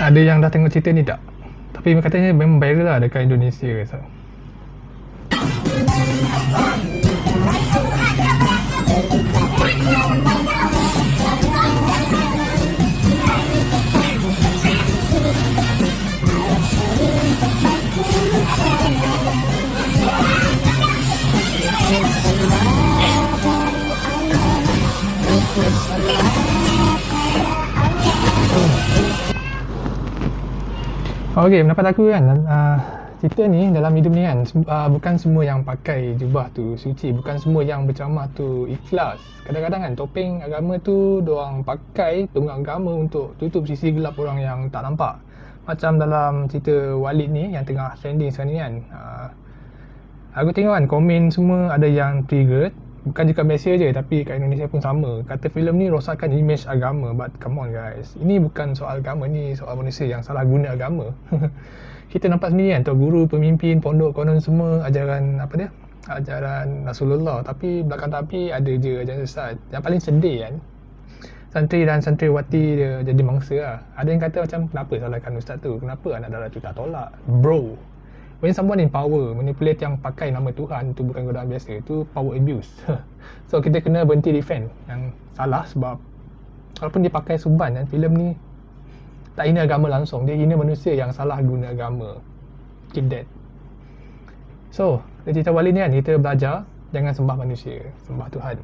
Ada yang dah tengok cerita ni tak? Tapi katanya memang viral lah dekat Indonesia. So. Okay, pendapat aku kan, cerita ni dalam hidup ni kan, bukan semua yang pakai jubah tu suci, bukan semua yang berceramah tu ikhlas. Kadang-kadang kan topeng agama tu diorang pakai tonggak agama untuk tutup sisi gelap orang yang tak nampak. Macam dalam cerita Walid ni yang tengah trending sekarang ni kan, aku tengok kan komen semua ada yang triggered. Bukan dekat Malaysia je, tapi kat Indonesia pun sama. Kata filem ni rosakkan imej agama. But come on guys, ini bukan soal agama, ni soal manusia yang salah guna agama. Kita nampak sendiri kan, Tok Guru, pemimpin, pondok, konon semua ajaran apa dia? Ajaran Rasulullah. Tapi belakang tapi ada je ajaran sesat. Yang paling sedih kan, santri dan santriwati dia jadi mangsa lah. Ada yang kata macam, kenapa salahkan ustaz tu? Kenapa anak darah tu tak tolak? Bro, when someone in power manipulate yang pakai nama Tuhan, tu bukan godaan biasa, tu power abuse. So kita kena berhenti defend yang salah, sebab walaupun dia pakai suban kan, filem ni tak hina agama langsung, dia hina manusia yang salah guna agama. Keep that. So dari cerita Walid ni kan, kita belajar jangan sembah manusia, sembah Tuhan.